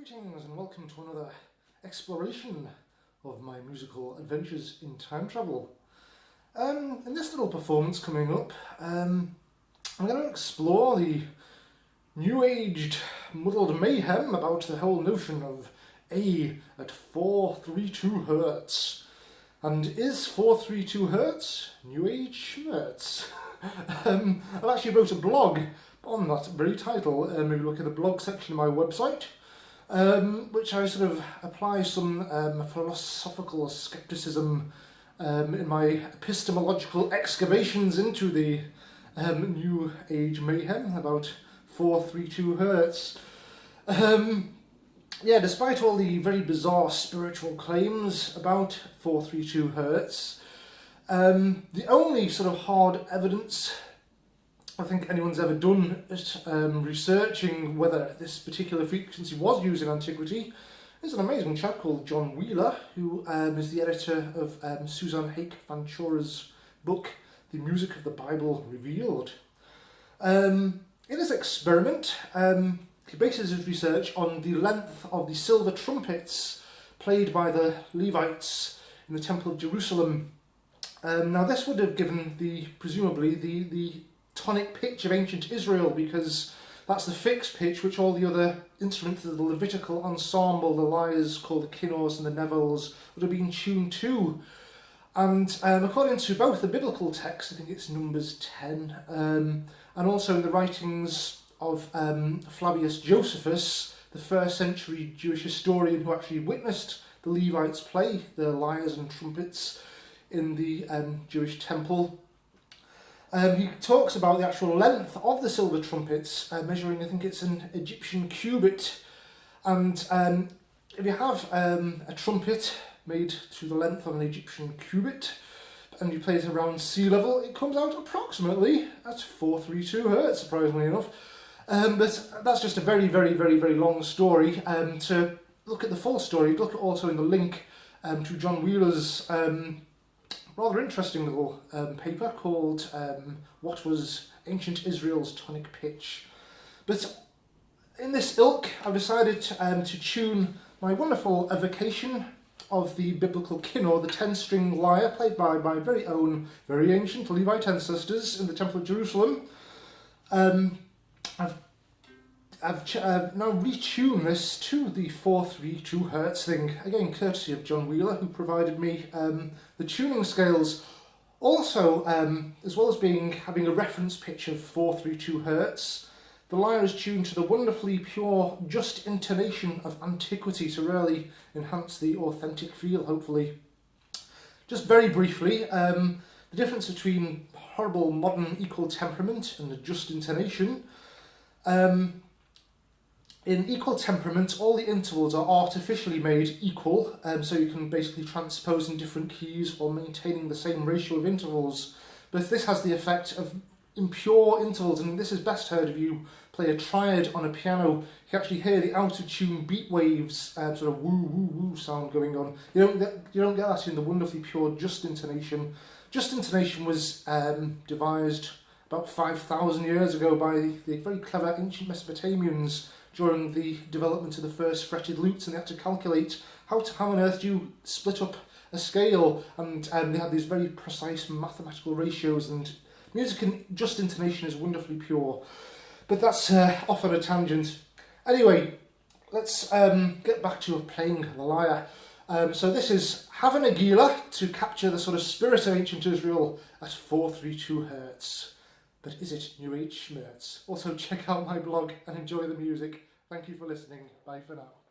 Greetings and welcome to another exploration of my musical adventures in time travel. In this little performance coming up, I'm going to explore the New Age muddled mayhem about the whole notion of A at 432 Hz. And is 432 Hz New Age Schmertz? I've actually wrote a blog on that very title. Maybe look at the blog section of my website. Which I sort of apply some philosophical skepticism in my epistemological excavations into the New Age mayhem about 432 Hz. Despite all the very bizarre spiritual claims about 432 Hz, the only sort of hard evidence I think anyone's ever done at researching whether this particular frequency was used in antiquity is an amazing chap called John Wheeler, who is the editor of Susan Hake Ventura's book, The Music of the Bible Revealed. In this experiment, he bases his research on the length of the silver trumpets played by the Levites in the Temple of Jersusalem. Now this would have given presumably the tonic pitch of ancient Israel, because that's the fixed pitch which all the other instruments of the Levitical ensemble, the Lyres called the kinnors and the nevels, would have been tuned to. And according to both the biblical text, I think it's Numbers 10, and also in the writings of Flavius Josephus, the first century Jewish historian who actually witnessed the Levites play the lyres and trumpets in the Jewish temple, he talks about the actual length of the silver trumpets, measuring, I think it's an Egyptian cubit. And if you have a trumpet made to the length of an Egyptian cubit, and you play it around sea level, it comes out approximately at 432 Hz, surprisingly enough. But that's just a very, very, very, very long story. To look at the full story, look also in the link to John Wheeler's rather interesting little paper called What Was Ancient Israel's Tonic Pitch. But in this ilk, I've decided to tune my wonderful evocation of the biblical kinnor, the 10-string lyre played by my very own, very ancient Levite ancestors in the Temple of Jersusalem. I've now retuned this to the 432 Hz thing, again courtesy of John Wheeler, who provided me the tuning scales. Also, as well as having a reference pitch of 432 Hz, the lyre is tuned to the wonderfully pure, just intonation of antiquity to really enhance the authentic feel, hopefully. Just very briefly, the difference between horrible modern equal temperament and the just intonation. In equal temperament, all the intervals are artificially made equal, so you can basically transpose in different keys while maintaining the same ratio of intervals. But this has the effect of impure intervals, and this is best heard if you play a triad on a piano. You can actually hear the out-of-tune beat waves, sort of woo woo woo sound going on. You don't get that in the wonderfully pure just intonation. Just intonation was devised about 5,000 years ago by the very clever ancient Mesopotamians during the development of the first fretted lutes, and they had to calculate how on earth do you split up a scale, and they had these very precise mathematical ratios, and music in just intonation is wonderfully pure. But that's off on a tangent. Anyway, let's get back to playing the lyre. So this is Hava Naglia to capture the sort of spirit of ancient Israel at 432 Hz. But is it New Age Schmertz? Also check out my blog and enjoy the music. Thank you for listening. Bye for now.